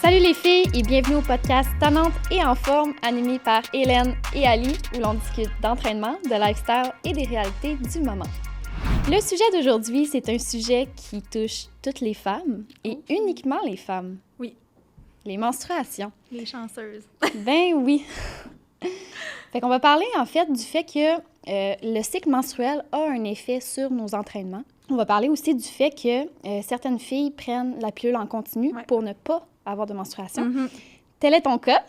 Salut les filles et bienvenue au podcast Tannante et en forme animé par Hélène et Ali où l'on discute d'entraînement, de lifestyle et des réalités du moment. Le sujet d'aujourd'hui, c'est un sujet qui touche toutes les femmes et uniquement les femmes. Oui. Les menstruations. Les chanceuses. Ben oui. Fait qu'on va parler en fait du fait que le cycle menstruel a un effet sur nos entraînements. On va parler aussi du fait que certaines filles prennent la pilule en continu pour ne pas avoir de menstruation. Mm-hmm. Tel est ton cas.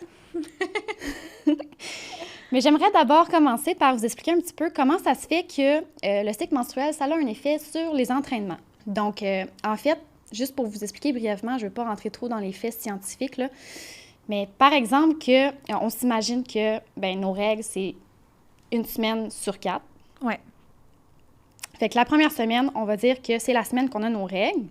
Mais j'aimerais d'abord commencer par vous expliquer un petit peu comment ça se fait que le cycle menstruel, ça a un effet sur les entraînements. Donc, en fait, juste pour vous expliquer brièvement, je ne vais pas rentrer trop dans les faits scientifiques, là, mais par exemple, on s'imagine que nos règles, c'est 1 semaine sur 4. Oui. Fait que la première semaine, on va dire que c'est la semaine qu'on a nos règles.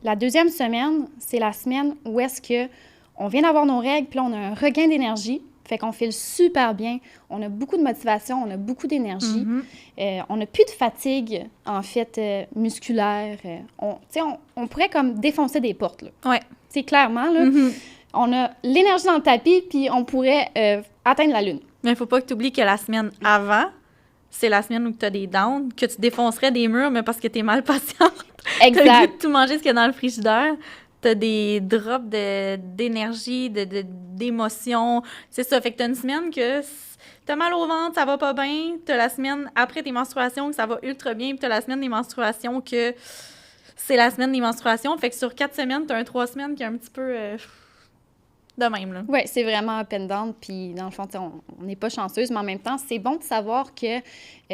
La deuxième semaine, c'est la semaine où est-ce qu'on vient d'avoir nos règles, puis là, on a un regain d'énergie. Fait qu'on file super bien. On a beaucoup de motivation, on a beaucoup d'énergie. Mm-hmm. On n'a plus de fatigue, en fait, musculaire. On pourrait comme défoncer des portes, là. Oui. C'est clairement, là, on a l'énergie dans le tapis, puis on pourrait atteindre la lune. Mais il ne faut pas que tu oublies que la semaine avant, c'est la semaine où tu as des downs, que tu défoncerais des murs, mais parce que tu es mal patiente. Exact. Tu as le goût de tout manger ce qu'il y a dans le frigidaire. Tu as des drops d'énergie, d'émotion. C'est ça. Fait que tu as une semaine que tu as mal au ventre, ça va pas bien. Tu as la semaine après tes menstruations que ça va ultra bien. Puis tu as la semaine des menstruations que c'est la semaine des menstruations. Fait que sur 4 semaines, tu as 3 semaines qui est un petit peu de même, là. Oui, c'est vraiment up and down. Puis dans le fond, on n'est pas chanceuse, mais en même temps, c'est bon de savoir que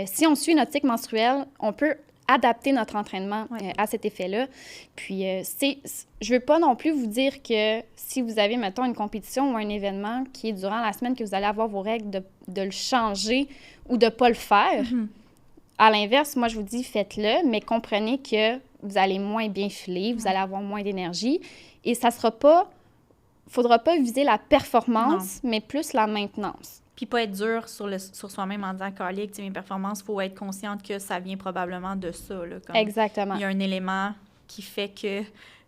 si on suit notre cycle menstruel, on peut adapter notre entraînement à cet effet-là. Puis, je veux pas non plus vous dire que si vous avez, mettons, une compétition ou un événement qui est durant la semaine que vous allez avoir vos règles, de le changer ou de pas le faire. Mm-hmm. À l'inverse, moi, je vous dis, faites-le, mais comprenez que vous allez moins bien filer, vous allez avoir moins d'énergie et ça sera pas... faudra pas viser la performance, mais plus la maintenance. Puis pas être dur sur soi-même en disant que mes performances, il faut être consciente que ça vient probablement de ça. Là, comme exactement. Il y a un élément qui fait que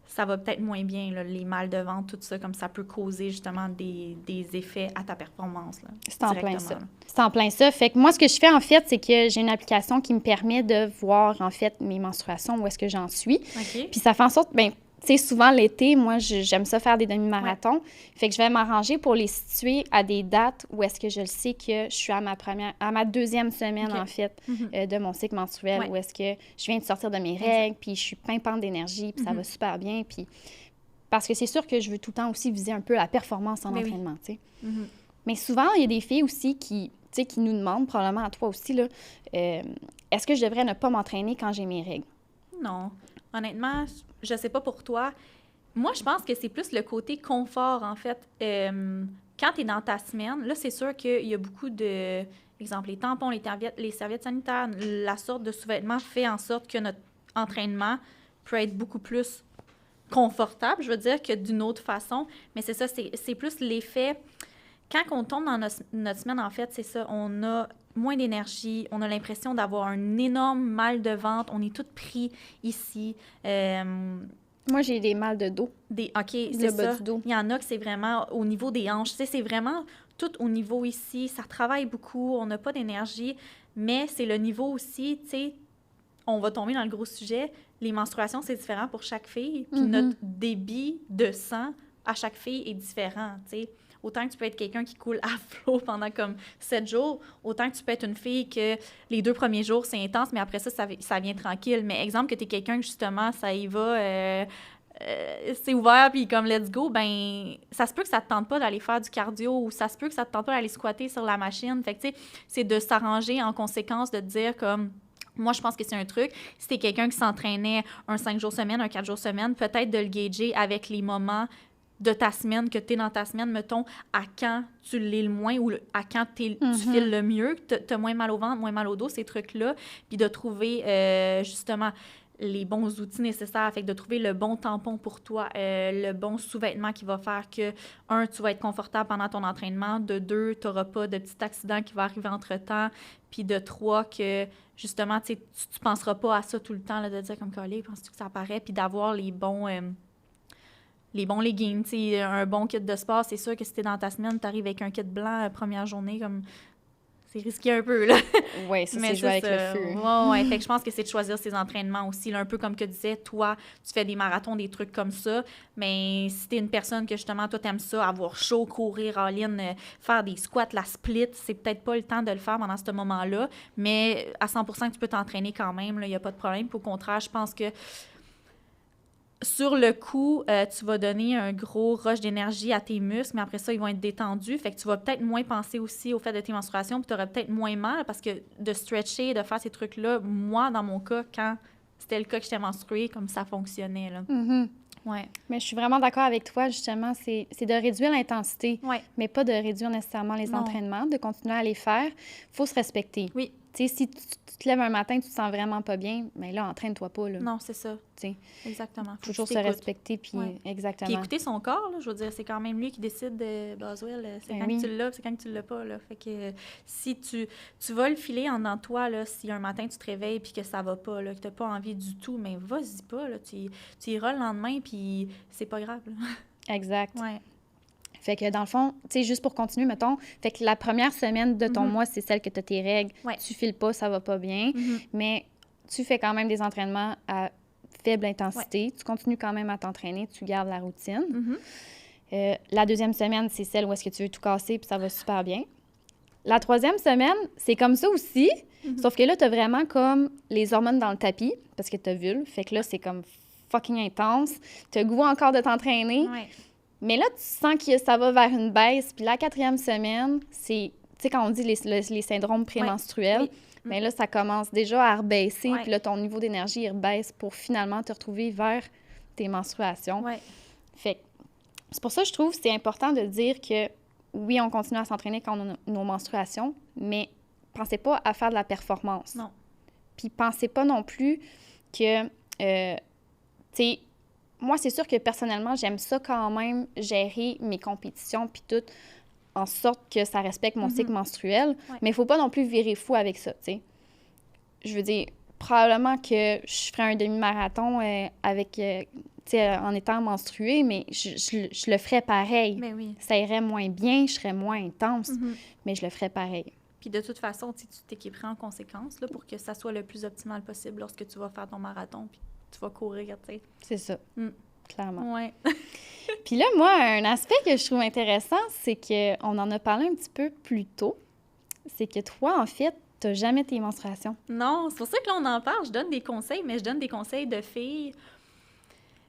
ça va peut-être moins bien, là, les mal de ventre, tout ça, comme ça peut causer justement des effets à ta performance. Là, c'est en plein ça. C'est en plein ça. Fait que moi, ce que je fais en fait, c'est que j'ai une application qui me permet de voir en fait mes menstruations, où est-ce que j'en suis. Okay. Puis ça fait en sorte, tu sais, souvent, l'été, moi, j'aime ça faire des demi-marathons. Ouais. Fait que je vais m'arranger pour les situer à des dates où est-ce que je le sais que je suis à ma deuxième semaine, en fait, de mon cycle menstruel, où est-ce que je viens de sortir de mes règles, puis je suis pimpante d'énergie, puis ça va super bien. Puis parce que c'est sûr que je veux tout le temps aussi viser un peu la performance en entraînement, tu sais. Mais souvent, il y a des filles aussi qui nous demandent, probablement à toi aussi, là, est-ce que je devrais ne pas m'entraîner quand j'ai mes règles? Non. Honnêtement, je sais pas pour toi. Moi, je pense que c'est plus le côté confort, en fait. Quand tu es dans ta semaine, là, c'est sûr qu'il y a beaucoup de... Exemple, les tampons, les serviettes sanitaires, la sorte de sous-vêtements fait en sorte que notre entraînement peut être beaucoup plus confortable, je veux dire, que d'une autre façon. Mais c'est ça, c'est plus l'effet... Quand on tombe dans notre semaine, en fait, c'est ça, on a moins d'énergie, on a l'impression d'avoir un énorme mal de ventre, on est toutes pris ici. Moi, j'ai des mal de dos. OK, c'est ça. Du dos. Il y en a que c'est vraiment au niveau des hanches. Tu sais, c'est vraiment tout au niveau ici. Ça travaille beaucoup, on n'a pas d'énergie, mais c'est le niveau aussi, tu sais, on va tomber dans le gros sujet. Les menstruations, c'est différent pour chaque fille, puis notre débit de sang à chaque fille est différent, tu sais. Autant que tu peux être quelqu'un qui coule à flot pendant comme 7 jours, autant que tu peux être une fille que les 2 premiers jours, c'est intense, mais après ça vient tranquille. Mais exemple que tu es quelqu'un que, justement, ça y va, c'est ouvert, puis comme let's go, ça se peut que ça te tente pas d'aller faire du cardio ou ça se peut que ça te tente pas d'aller squatter sur la machine. Fait que, tu sais, c'est de s'arranger en conséquence, de te dire comme... Moi, je pense que c'est un truc. Si tu es quelqu'un qui s'entraînait un 5 jours semaine, un 4 jours semaine, peut-être de le gager avec les moments de ta semaine, que tu es dans ta semaine, mettons, à quand tu l'es le moins ou à quand tu files le mieux, tu as moins mal au ventre, moins mal au dos, ces trucs-là, puis de trouver, justement, les bons outils nécessaires, fait que de trouver le bon tampon pour toi, le bon sous-vêtement qui va faire que, 1, tu vas être confortable pendant ton entraînement, de 2, tu n'auras pas de petit accident qui va arriver entre-temps, puis de 3, que, justement, tu ne penseras pas à ça tout le temps, là, de dire comme, « Collé, penses-tu que ça apparaît? » Puis d'avoir les bons... les bons leggings, tu sais, un bon kit de sport, c'est sûr que si t'es dans ta semaine, t'arrives avec un kit blanc première journée, comme... C'est risqué un peu, là. Oui, ça, c'est jouer avec le feu. Ouais, fait que je pense que c'est de choisir ses entraînements aussi, là, un peu comme que tu disais, toi, tu fais des marathons, des trucs comme ça, mais si t'es une personne que, justement, toi, t'aimes ça, avoir chaud, courir en ligne, faire des squats, la split, c'est peut-être pas le temps de le faire pendant ce moment-là, mais à 100% que tu peux t'entraîner quand même, il n'y a pas de problème. Puis au contraire, je pense que sur le coup, tu vas donner un gros rush d'énergie à tes muscles, mais après ça, ils vont être détendus. Fait que tu vas peut-être moins penser aussi au fait de tes menstruations, puis tu auras peut-être moins mal parce que de stretcher, de faire ces trucs-là, moi, dans mon cas, quand c'était le cas que j'étais menstruée, comme ça fonctionnait, là. Mm-hmm. Ouais. Mais je suis vraiment d'accord avec toi, justement. C'est de réduire l'intensité, ouais. mais pas de réduire nécessairement les entraînements, de continuer à les faire. Il faut se respecter. Oui. Tu sais, si tu te lèves un matin, tu te sens vraiment pas bien, mais là, entraîne-toi pas, là. Non, c'est ça. T'sais. Exactement. Faut toujours se respecter, puis exactement. Puis écouter son corps, là, je veux dire, c'est quand même lui qui décide de Boswell. C'est quand que tu l'as, c'est quand que tu l'as pas, là. Fait que si tu vas le filer en dedans toi, là, si un matin tu te réveilles puis que ça va pas, là, que t'as pas envie du tout, mais vas-y pas, là. Tu iras le lendemain, puis c'est pas grave, là. Exact. Ouais. Fait que dans le fond, tu sais, juste pour continuer, mettons, fait que la première semaine de ton mois, c'est celle que tu as tes règles. Ouais. Tu files pas, ça va pas bien, mais tu fais quand même des entraînements à faible intensité. Ouais. Tu continues quand même à t'entraîner, tu gardes la routine. La deuxième semaine, c'est celle où est-ce que tu veux tout casser, puis ça va super bien. La troisième semaine, c'est comme ça aussi, sauf que là, tu as vraiment comme les hormones dans le tapis, parce que tu as vulve. Fait que là, c'est comme fucking intense. Tu as goût encore de t'entraîner. Ouais. Mais là, tu sens que ça va vers une baisse. Puis la quatrième semaine, c'est, tu sais, quand on dit les syndromes prémenstruels, mais là, ça commence déjà à rebaisser. Puis là, ton niveau d'énergie, il rebaisse pour finalement te retrouver vers tes menstruations. Ouais. Fait que c'est pour ça que je trouve que c'est important de dire que oui, on continue à s'entraîner quand on a nos menstruations, mais pensez pas à faire de la performance. Non. Puis pensez pas non plus que, tu sais, moi, c'est sûr que personnellement, j'aime ça quand même, gérer mes compétitions puis tout, en sorte que ça respecte mon cycle menstruel. Ouais. Mais il ne faut pas non plus virer fou avec ça, tu sais. Je veux dire, probablement que je ferais un demi-marathon avec, tu sais, en étant menstruée, mais je le ferais pareil. Mais oui. Ça irait moins bien, je serais moins intense, mais je le ferais pareil. Puis de toute façon, tu t'équiperais en conséquence là, pour que ça soit le plus optimal possible lorsque tu vas faire ton marathon, puis tu vas courir, tu sais. C'est ça, clairement. Ouais. Puis là, moi, un aspect que je trouve intéressant, c'est qu'on en a parlé un petit peu plus tôt, c'est que toi, en fait, t'as jamais tes menstruations. Non, c'est pour ça que là, on en parle. Je donne des conseils, mais je donne des conseils de filles.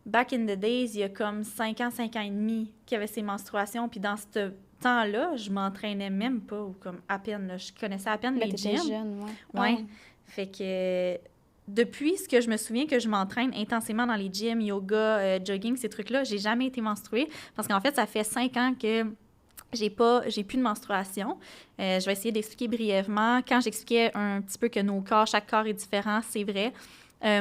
Back in the days, il y a comme 5 ans et demi qui avaient ces menstruations, puis dans ce temps-là, je m'entraînais même pas, ou comme à peine, là, je connaissais à peine les gyms. Jeune, ouais. Fait que depuis ce que je me souviens que je m'entraîne intensément dans les gyms, yoga, jogging, ces trucs-là, j'ai jamais été menstruée parce qu'en fait, ça fait 5 ans que j'ai plus de menstruation. Je vais essayer d'expliquer brièvement. Quand j'expliquais un petit peu que chaque corps est différent, c'est vrai.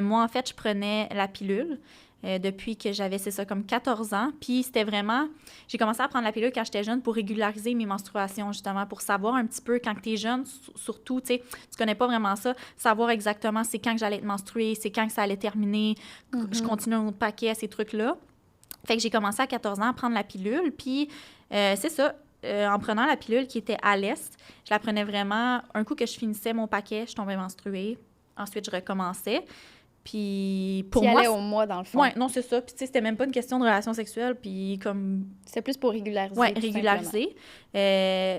Moi, en fait, je prenais la pilule. Depuis que j'avais, c'est ça, comme 14 ans. Puis c'était vraiment... J'ai commencé à prendre la pilule quand j'étais jeune pour régulariser mes menstruations, justement, pour savoir un petit peu, quand t'es jeune, surtout, tu sais, tu connais pas vraiment ça, savoir exactement c'est quand que j'allais être menstruée, c'est quand que ça allait terminer, je continue un autre paquet, ces trucs-là. Fait que j'ai commencé à 14 ans à prendre la pilule, puis c'est ça, en prenant la pilule qui était à l'est, je la prenais vraiment, un coup que je finissais mon paquet, je tombais menstruée, ensuite je recommençais. Puis pour moi, allait au mois, dans le fond. Oui, non, c'est ça. Puis tu sais, c'était même pas une question de relation sexuelle, puis comme... C'est plus pour régulariser. Oui, régulariser.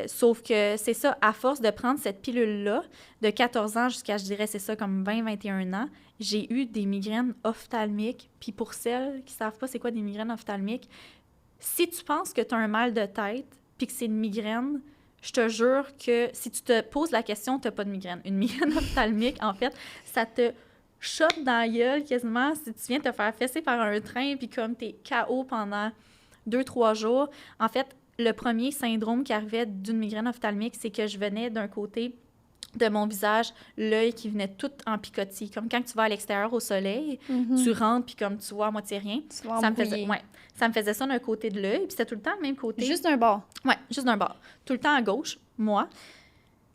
Sauf que c'est ça, à force de prendre cette pilule-là, de 14 ans jusqu'à, je dirais, c'est ça, comme 20-21 ans, j'ai eu des migraines ophtalmiques. Puis pour celles qui savent pas c'est quoi des migraines ophtalmiques, si tu penses que tu as un mal de tête, puis que c'est une migraine, je te jure que si tu te poses la question, tu n'as pas de migraine. Une migraine ophtalmique, en fait, ça te shot dans la gueule quasiment si tu viens te faire fesser par un train puis comme t'es KO pendant 2-3 jours. En fait, le premier syndrome qui arrivait d'une migraine ophtalmique, c'est que je venais d'un côté de mon visage, l'œil qui venait tout en picotis. Comme quand tu vas à l'extérieur au soleil, tu rentres puis comme tu vois à moitié rien. Ça me faisait ça d'un côté de l'œil puis c'était tout le temps le même côté. Juste d'un bord. Oui, juste d'un bord. Tout le temps à gauche, moi.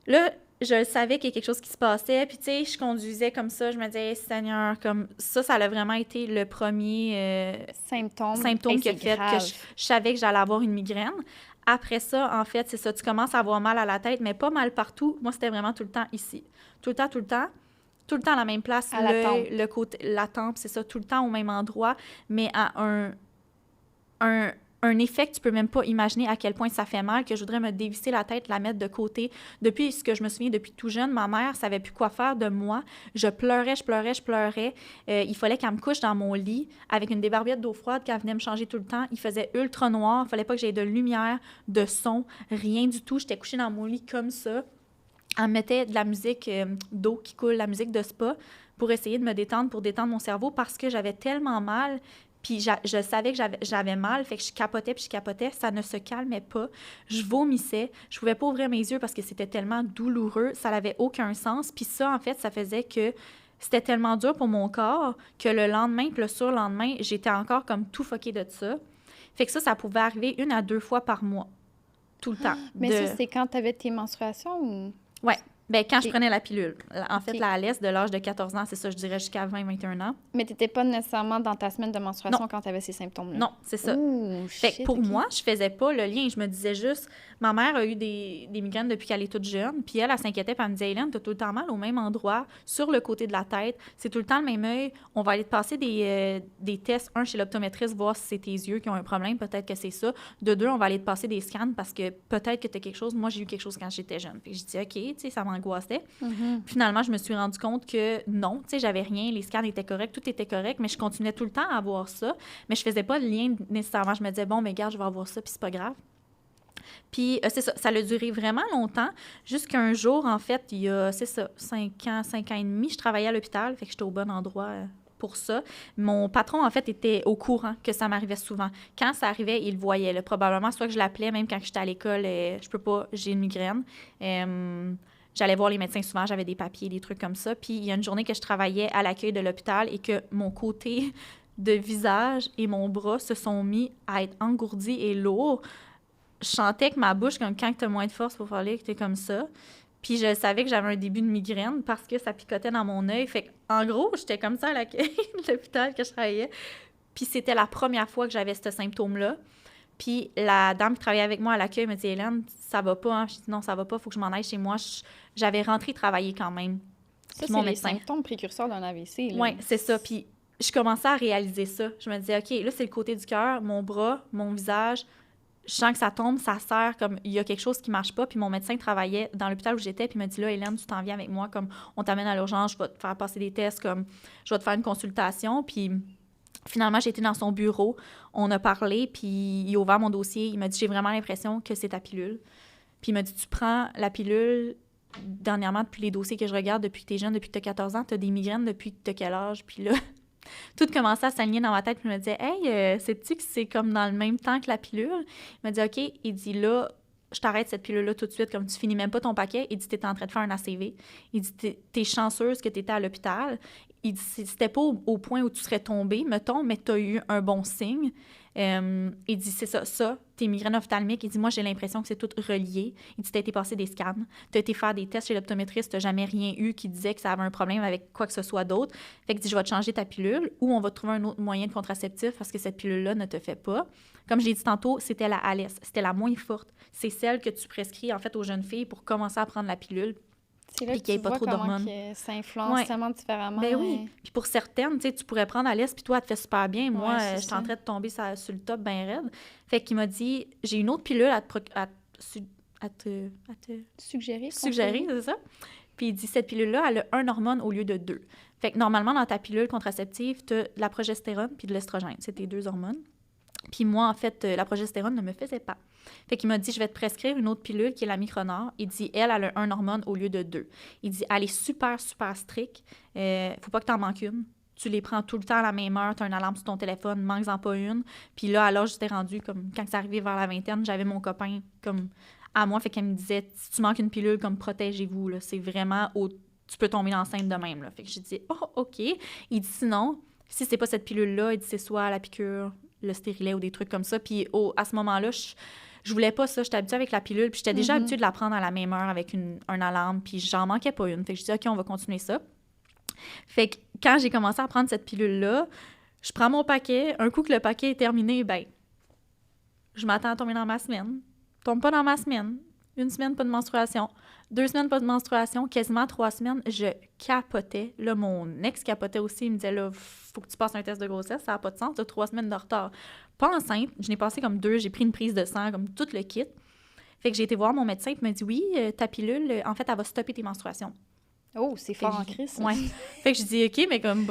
Là, je savais qu'il y a quelque chose qui se passait. Puis, tu sais, je conduisais comme ça. Je me disais, hey, Seigneur, comme ça a vraiment été le premier symptôme qui a fait que je savais que j'allais avoir une migraine. Après ça, en fait, c'est ça. Tu commences à avoir mal à la tête, mais pas mal partout. Moi, c'était vraiment tout le temps ici. Tout le temps. Tout le temps à la même place. Le côté, la tempe, c'est ça. Tout le temps au même endroit, mais à un effet que tu peux même pas imaginer à quel point ça fait mal, que je voudrais me dévisser la tête, la mettre de côté. Depuis ce que je me souviens, depuis tout jeune, ma mère savait plus quoi faire de moi. Je pleurais. Il fallait qu'elle me couche dans mon lit avec une débarbette d'eau froide qu'elle venait me changer tout le temps. Il faisait ultra noir. Il fallait pas que j'aie de lumière, de son, rien du tout. J'étais couchée dans mon lit comme ça. Elle me mettait de la musique d'eau qui coule, la musique de spa, pour essayer de me détendre, pour détendre mon cerveau, parce que j'avais tellement mal. Puis je savais que j'avais mal, fait que je capotais, ça ne se calmait pas. Je vomissais, je pouvais pas ouvrir mes yeux parce que c'était tellement douloureux, ça n'avait aucun sens. Puis ça, en fait, ça faisait que c'était tellement dur pour mon corps que le lendemain, puis le surlendemain, j'étais encore comme tout fuckée de ça. Fait que ça pouvait arriver 1 à 2 fois par mois, tout le temps. Mais ça, c'est quand tu avais tes menstruations ou... Ouais. Bien, quand je prenais la pilule. En fait, la ALES, de l'âge de 14 ans, c'est ça, je dirais jusqu'à 20-21 ans. Mais tu n'étais pas nécessairement dans ta semaine de menstruation quand tu avais ces symptômes-là? Non, c'est ça. Ouh, fait que pour moi, je faisais pas le lien. Je me disais juste, ma mère a eu des migraines depuis qu'elle est toute jeune, puis elle s'inquiétait, puis elle me disait, Hélène, t'as tout le temps mal au même endroit, sur le côté de la tête, c'est tout le temps le même œil. On va aller te passer des tests, un, chez l'optométriste, voir si c'est tes yeux qui ont un problème, peut-être que c'est ça. De deux, on va aller te passer des scans parce que peut-être que t'as quelque chose. Moi, j'ai eu quelque chose quand j'étais jeune. Puis je dis, OK, tu sais, ça m'angoissait. Finalement, je me suis rendu compte que non, tu sais, j'avais rien, les scans étaient corrects, tout était correct, mais je continuais tout le temps à avoir ça, mais je faisais pas de lien nécessairement. Je me disais, bon, mais regarde, je vais avoir ça, puis c'est pas grave. Puis c'est ça a duré vraiment longtemps, jusqu'à un jour, en fait, il y a, 5 ans et demi, je travaillais à l'hôpital, fait que j'étais au bon endroit pour ça. Mon patron, en fait, était au courant que ça m'arrivait souvent. Quand ça arrivait, il le voyait, là, probablement, soit que je l'appelais, même quand j'étais à l'école, je peux pas, j'ai une migraine. J'allais voir les médecins souvent, j'avais des papiers, des trucs comme ça. Puis il y a une journée que je travaillais à l'accueil de l'hôpital et que mon côté de visage et mon bras se sont mis à être engourdis et lourds. Je sentais que ma bouche, comme quand tu as moins de force pour parler, que tu es comme ça. Puis je savais que j'avais un début de migraine parce que ça picotait dans mon œil. Fait qu'en gros, j'étais comme ça à l'accueil de l'hôpital que je travaillais. Puis c'était la première fois que j'avais ce symptôme-là. Puis la dame qui travaillait avec moi à l'accueil me dit « Hélène, ça va pas. Hein? » Je dis « Non, ça va pas, faut que je m'en aille chez moi. » J'avais rentré travailler quand même. Ça, c'est les symptômes précurseurs d'un AVC. Oui, c'est ça. Puis je commençais à réaliser ça. Je me disais « OK, là, c'est le côté du cœur, mon bras, mon visage. Je sens que ça tombe, ça serre, comme il y a quelque chose qui marche pas. » Puis mon médecin travaillait dans l'hôpital où j'étais, puis il m'a dit « Là, Hélène, tu t'en viens avec moi, comme on t'amène à l'urgence, je vais te faire passer des tests, comme je vais te faire une consultation. » Puis finalement, j'ai été dans son bureau, on a parlé, puis il a ouvert mon dossier. Il m'a dit « J'ai vraiment l'impression que c'est ta pilule. » Puis il m'a dit « Tu prends la pilule, dernièrement, depuis les dossiers que je regarde, depuis que tu es jeune, depuis que tu as 14 ans, tu as des migraines depuis que tu as quel âge? » Puis là, tout commençait à s'aligner dans ma tête, puis il me disait « Hey, sais-tu que c'est comme dans le même temps que la pilule? » Il m'a dit « OK. » Il dit « Là, je t'arrête cette pilule-là tout de suite, comme tu finis même pas ton paquet. » Il dit « T'étais en train de faire un ACV. » Il dit « T'es chanceuse que t'étais à l'hôpital. » Il dit « C'était pas au point où tu serais tombée, mettons, mais t'as eu un bon signe. » Il dit « C'est ça, tes migraines ophtalmiques. » Il dit « Moi, j'ai l'impression que c'est tout relié. » Il dit « T'as été passer des scans, t'as été faire des tests chez l'optométriste, t'as jamais rien eu qui disait que ça avait un problème avec quoi que ce soit d'autre. Fait que dit « Je vais te changer ta pilule ou on va te trouver un autre moyen de contraceptif parce que cette pilule-là ne te fait pas. » Comme je l'ai dit tantôt, c'était la ALES. C'était la moins forte. C'est celle que tu prescris, en fait, aux jeunes filles pour commencer à prendre la pilule. C'est là que tu vois comment ça influence tellement différemment. Ben oui. Puis pour certaines, tu pourrais prendre ALES, puis toi, elle te fait super bien. Moi, je suis en train de tomber sur le top bien raide. Fait qu'il m'a dit, j'ai une autre pilule à te suggérer, c'est ça? Puis il dit, cette pilule-là, elle a 1 hormone au lieu de 2. Fait que normalement, dans ta pilule contraceptive, tu as de la progestérone puis de l'estrogène. C'est tes 2 hormones. Puis moi, en fait, la progestérone ne me faisait pas. Fait qu'il m'a dit, je vais te prescrire une autre pilule qui est la Micronor. Il dit, elle a 1 hormone au lieu de 2. Il dit, elle est super, super stricte. Faut pas que t'en manques une. Tu les prends tout le temps à la même heure. T'as une alarme sur ton téléphone, manque-en pas une. Puis là, à l'âge, j'étais rendue, comme quand c'est arrivé vers la vingtaine, j'avais mon copain comme à moi. Fait qu'elle me disait, si tu manques une pilule, comme protégez-vous. Là. C'est vraiment, tu peux tomber enceinte de même. Là. Fait que j'ai dit, oh, OK. Il dit, sinon, si c'est pas cette pilule-là, il dit, c'est soit la piqûre, le stérilet ou des trucs comme ça. Puis à ce moment-là, je voulais pas ça. J'étais habituée avec la pilule, puis j'étais déjà habituée de la prendre à la même heure avec un alarme, puis j'en manquais pas une. Fait que je dis, OK, on va continuer ça. Fait que quand j'ai commencé à prendre cette pilule-là, je prends mon paquet. Un coup que le paquet est terminé, ben, je m'attends à tomber dans ma semaine. Tombe pas dans ma semaine. 1 semaine, pas de menstruation. 2 semaines, pas de menstruation. Quasiment 3 semaines, je capotais. Là, mon ex capotait aussi. Il me disait, là, faut que tu passes un test de grossesse. Ça n'a pas de sens. Tu as 3 semaines de retard. Pas enceinte. Je n'ai passé comme 2. J'ai pris une prise de sang, comme tout le kit. Fait que j'ai été voir mon médecin. Il m'a dit, oui, ta pilule, en fait, elle va stopper tes menstruations. Oh, c'est fort en crise. Ouais. Fait que je dis, OK, mais comme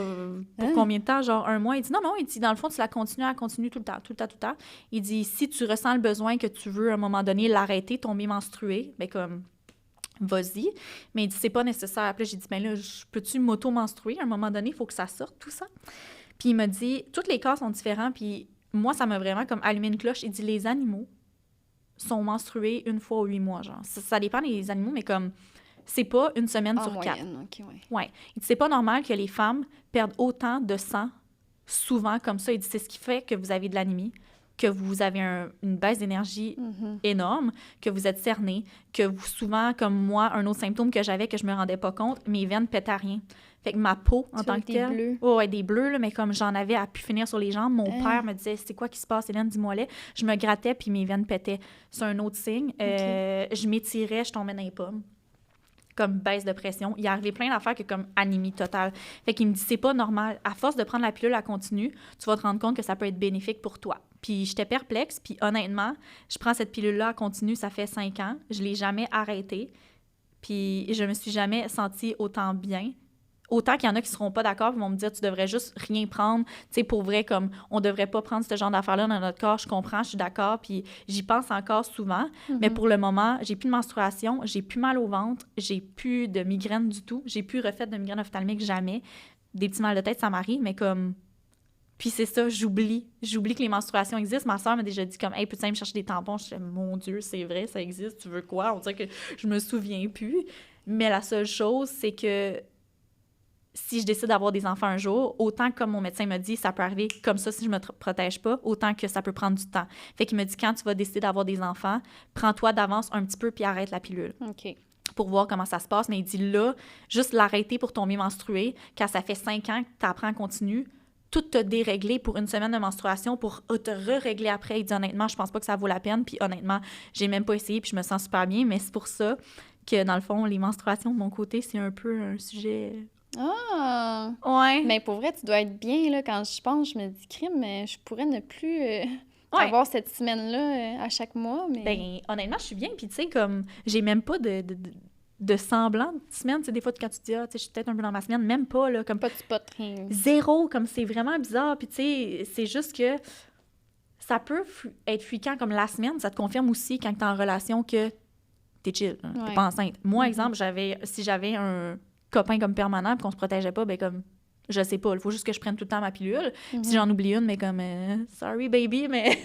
pour combien de temps? Genre 1 mois? Il dit, non, il dit, dans le fond, tu la continues tout le temps. Il dit, si tu ressens le besoin que tu veux, à un moment donné, l'arrêter, tomber menstruée, ben comme, vas-y. Mais il dit, c'est pas nécessaire. Après, j'ai dit, ben là, peux-tu m'auto-menstruer? À un moment donné, il faut que ça sorte, tout ça. Puis il m'a dit, tous les cas sont différents. Puis moi, ça m'a vraiment comme allumé une cloche. Il dit, les animaux sont menstrués 1 fois aux 8 mois, genre. Ça dépend des animaux, mais comme... C'est pas 1 semaine sur 4. Okay, ouais. Ouais. Il dit, c'est pas normal que les femmes perdent autant de sang souvent comme ça. Il dit, c'est ce qui fait que vous avez de l'anémie, que vous avez une baisse d'énergie énorme, que vous êtes cerné, que vous, souvent, comme moi, un autre symptôme que j'avais que je me rendais pas compte, mes veines pétaient à rien. Fait que ma peau, en tant que telle... Des bleus. Oh, ouais, des bleus, là, mais comme j'en avais à pu finir sur les jambes, mon père me disait, c'est quoi qui se passe, Hélène, dis-moi-les. Je me grattais, puis mes veines pétaient. C'est un autre signe. Je m'étirais, je tombais dans les pommes. Comme baisse de pression. Il est arrivé plein d'affaires que comme anémie totale. Fait qu'il me dit, c'est pas normal. À force de prendre la pilule à continu, tu vas te rendre compte que ça peut être bénéfique pour toi. Puis j'étais perplexe, puis honnêtement, je prends cette pilule-là à continu, ça fait 5 ans. Je l'ai jamais arrêtée. Puis je me suis jamais sentie autant bien. Autant qu'il y en a qui seront pas d'accord, ils vont me dire, tu devrais juste rien prendre. Tu sais, pour vrai, comme, on devrait pas prendre ce genre d'affaires-là dans notre corps. Je comprends, je suis d'accord, puis j'y pense encore souvent. Mais pour le moment, j'ai plus de menstruation, j'ai plus mal au ventre, j'ai plus de migraine du tout, j'ai plus refait de migraine ophtalmique, jamais. Des petits mal de tête, ça m'arrive, mais comme... Puis c'est ça, j'oublie que les menstruations existent. Ma soeur m'a déjà dit comme, hey, peux-tu aller me chercher des tampons? Je disais, mon Dieu, c'est vrai, ça existe, tu veux quoi? On dirait que je me souviens plus. Mais la seule chose, c'est que si je décide d'avoir des enfants un jour, autant que, comme mon médecin m'a dit, ça peut arriver comme ça si je me protège pas, autant que ça peut prendre du temps. Fait qu'il me dit, quand tu vas décider d'avoir des enfants, prends-toi d'avance un petit peu puis arrête la pilule. OK. Pour voir comment ça se passe. Mais il dit là, juste l'arrêter pour tomber menstruée, quand ça fait 5 ans que tu apprends en continu, tout te dérégler pour 1 semaine de menstruation pour te re-régler après. Il dit honnêtement, je pense pas que ça vaut la peine. Puis honnêtement, j'ai même pas essayé puis je me sens super bien. Mais c'est pour ça que, dans le fond, les menstruations, de mon côté, c'est un peu un sujet... Ah! Ouais. Mais pour vrai, tu dois être bien, là. Quand je pense, je me dis, crime, mais je pourrais ne plus avoir cette semaine-là à chaque mois, mais... Ben, honnêtement, je suis bien. Puis, tu sais, comme, j'ai même pas de semblant de semaine. Tu sais, des fois, quand tu te dis, ah, tu sais, je suis peut-être un peu dans ma semaine, même pas, là. Comme, pas de spot, rien. Zéro, comme c'est vraiment bizarre. Puis, tu sais, c'est juste que ça peut être fréquent comme la semaine. Ça te confirme aussi quand t'es en relation que t'es chill, hein, t'es pas enceinte. Moi, exemple, si j'avais un copain comme permanent puis qu'on se protégeait pas, ben comme, je sais pas, il faut juste que je prenne tout le temps ma pilule. Si j'en oublie une, mais comme, sorry baby, mais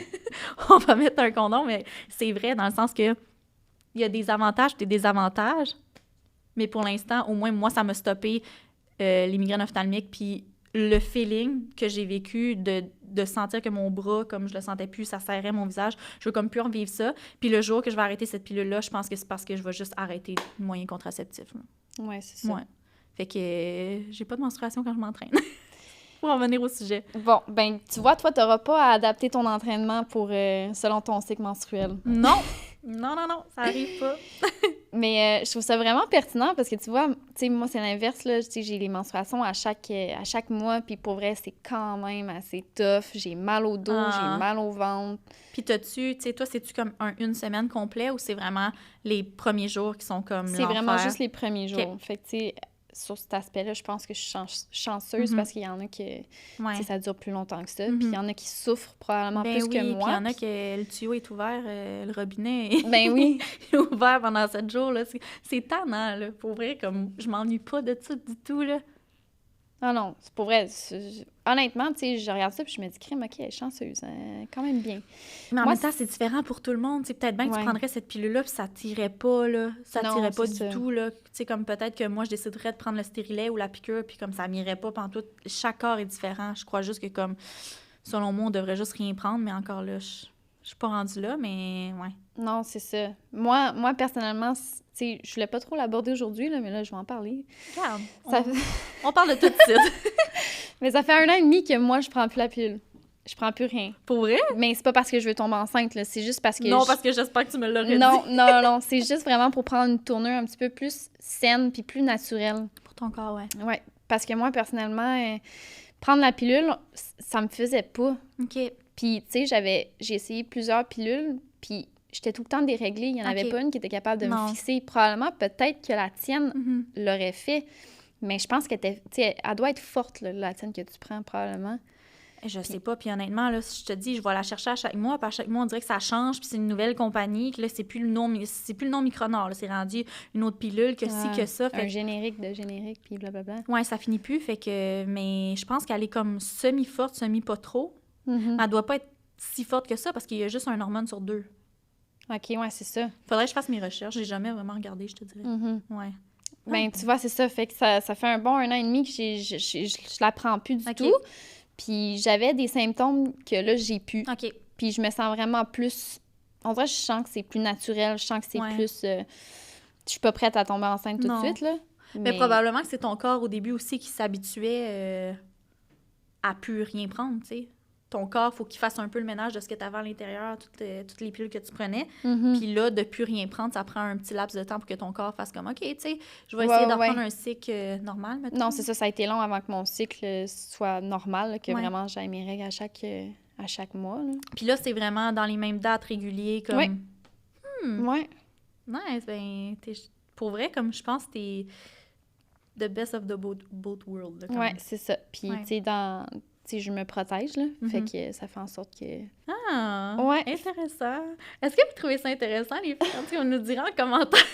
on va mettre un condom. Mais c'est vrai dans le sens que il y a des avantages et des désavantages, mais pour l'instant, au moins, moi, ça m'a stoppé les migraines ophtalmiques puis le feeling que j'ai vécu de sentir que mon bras, comme je le sentais plus, ça serrait mon visage. Je veux comme plus en vivre ça. Puis le jour que je vais arrêter cette pilule-là, je pense que c'est parce que je vais juste arrêter le moyen contraceptif. Oui, c'est ça. Ouais. Fait que j'ai pas de menstruation quand je m'entraîne. Pour en venir au sujet. Bon, ben tu vois, toi, t'auras pas à adapter ton entraînement pour selon ton cycle menstruel. Non! Non, ça arrive pas. Mais je trouve ça vraiment pertinent parce que tu vois, tu sais, moi, c'est l'inverse, là. Tu sais, j'ai les menstruations à chaque mois, puis pour vrai, c'est quand même assez tough. J'ai mal au dos, j'ai mal au ventre. Puis tu sais, toi, c'est-tu comme 1 semaine complète ou c'est vraiment les premiers jours qui sont comme C'est vraiment juste les premiers jours. Okay. Fait que, tu sais, sur cet aspect-là, je pense que je suis chanceuse parce qu'il y en a qui, ça dure plus longtemps que ça. Puis il y en a qui souffrent probablement plus que moi. Puis il y en a que le tuyau est ouvert, le robinet est ouvert pendant 7 jours. Là. C'est tannant, là. Pour vrai, comme je m'ennuie pas de ça du tout, là. Ah non, c'est pour vrai. Honnêtement, tu sais, je regarde ça puis je me dis, crème, OK, elle est chanceuse. Quand même bien. Mais en même temps, c'est différent pour tout le monde. T'sais, peut-être bien que tu prendrais cette pilule-là puis ça t'irait pas, là. Ça t'irait pas du tout, là. Tu sais, comme peut-être que moi, je déciderais de prendre le stérilet ou la piqûre puis comme ça m'irait pas pantoute. Chaque corps est différent. Je crois juste que comme, selon moi, on devrait juste rien prendre, mais encore là, Je suis pas rendue là, mais ouais. Non, c'est ça. Moi personnellement, je voulais pas trop l'aborder aujourd'hui, là, mais là, je vais en parler. Regarde, on parle de tout de suite. Mais ça fait 1 an et demi que moi, je prends plus la pilule. Je prends plus rien. Pour vrai? Mais c'est pas parce que je veux tomber enceinte, là. C'est juste parce que... Non, parce que j'espère que tu me l'aurais dit. Non. C'est juste vraiment pour prendre une tournure un petit peu plus saine puis plus naturelle. Pour ton corps, ouais. Ouais. Parce que moi, personnellement, prendre la pilule, ça me faisait pas. OK. Puis, tu sais, j'ai essayé plusieurs pilules, puis j'étais tout le temps déréglée. Il n'y en avait pas une qui était capable de me fixer. Probablement, peut-être que la tienne l'aurait fait. Mais je pense qu'elle doit être forte, là, la tienne que tu prends, probablement. Je sais pas. Puis honnêtement, là, si je te dis, je vais la chercher à chaque mois, puis à chaque mois, on dirait que ça change, puis c'est une nouvelle compagnie, que là, c'est plus le nom Micronor, là, c'est rendu une autre pilule, que ci, que ça. Un générique, puis blablabla. Ouais, ça finit plus, fait que... Mais je pense qu'elle est comme semi-forte, semi-pas trop. Mais elle doit pas être si forte que ça, parce qu'il y a juste un hormone sur 2. OK, ouais, c'est ça. Faudrait que je fasse mes recherches. J'ai jamais vraiment regardé, je te dirais. Ouais. Ben, tu vois, c'est ça. Fait que ça fait un bon 1 an et demi que je la prends plus du tout. Puis j'avais des symptômes que là, j'ai plus. OK. Puis je me sens vraiment plus... On dirait que je sens que c'est plus naturel. Je sens que c'est plus... Je suis pas prête à tomber enceinte tout de suite, là. Mais probablement que c'est ton corps au début aussi qui s'habituait à plus rien prendre, tu sais. Ton corps, il faut qu'il fasse un peu le ménage de ce que tu avais à l'intérieur, toutes les pilules que tu prenais. Puis là, de plus rien prendre, ça prend un petit laps de temps pour que ton corps fasse comme, OK, tu sais, je vais essayer de reprendre un cycle normal, maintenant. Non, c'est ça. Ça a été long avant que mon cycle soit normal, là, que vraiment j'aille mes règles à chaque mois. Là. Puis là, c'est vraiment dans les mêmes dates réguliers, comme... Oui. Ouais. Nice. Ben, pour vrai, comme je pense que t'es the best of the both worlds. Oui, c'est ça. Puis, tu sais, je me protège, là. Fait que ça fait en sorte que... Ah! Ouais. Intéressant. Est-ce que vous trouvez ça intéressant, les filles? On nous dira en commentaire.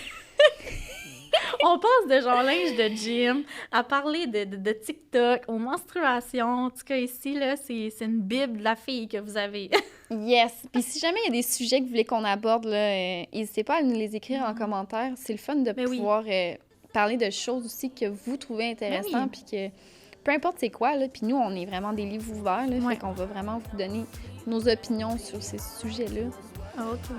On passe de genre linge de gym à parler de TikTok, aux menstruations. En tout cas, ici, là, c'est une bible de la fille que vous avez. Yes! Puis si jamais il y a des sujets que vous voulez qu'on aborde, là, n'hésitez pas à nous les écrire en commentaire. C'est le fun de pouvoir parler de choses aussi que vous trouvez intéressantes, puis que... Peu importe c'est quoi, là, puis nous, on est vraiment des livres ouverts, là, fait qu'on va vraiment vous donner nos opinions sur ces sujets-là. OK.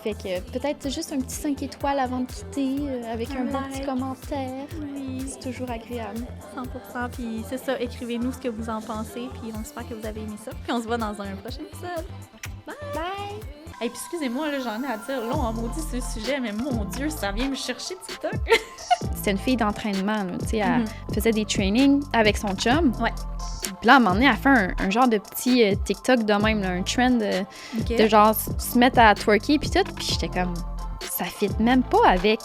Fait que peut-être juste un petit 5 étoiles avant de quitter, avec un bon petit commentaire. Oui. C'est toujours agréable. 100%, puis c'est ça, écrivez-nous ce que vous en pensez, puis on espère que vous avez aimé ça, puis on se voit dans un prochain épisode. Bye! Bye! Hey, puis excusez-moi, là, j'en ai à dire long en maudit ce sujet, mais mon Dieu, ça vient me chercher TikTok. C'était une fille d'entraînement, tu sais, elle faisait des trainings avec son chum. Ouais. Puis là, à un moment donné, elle fait un genre de petit TikTok de même, là, un trend de genre se mettre à twerker puis tout. Puis j'étais comme, ça fit même pas avec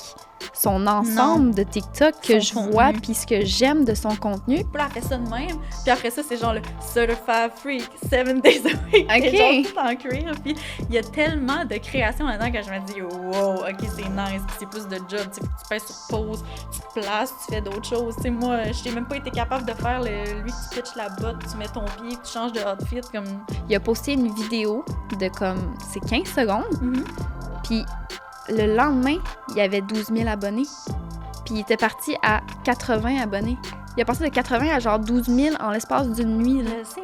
son ensemble de TikTok que je vois puis ce que j'aime de son contenu. Puis là, elle fait ça de même. Puis après ça, c'est genre le Certified Freak, 7 days a week. OK. Genre tout en cuir. Puis il y a tellement de créations là-dedans que je me dis, wow, OK, c'est nice. Puis c'est plus de job. Tu pèses sur pause, tu te places, tu fais d'autres choses. Tu sais, moi, je n'ai même pas été capable de faire lui qui pitch la botte, tu mets ton pied, tu changes de outfit. Comme... Il a posté une vidéo de comme, c'est 15 secondes. Puis le lendemain, il y avait 12 000 abonnés. Puis il était parti à 80 abonnés. Il a passé de 80 à genre 12 000 en l'espace d'une nuit. Là. Je sais,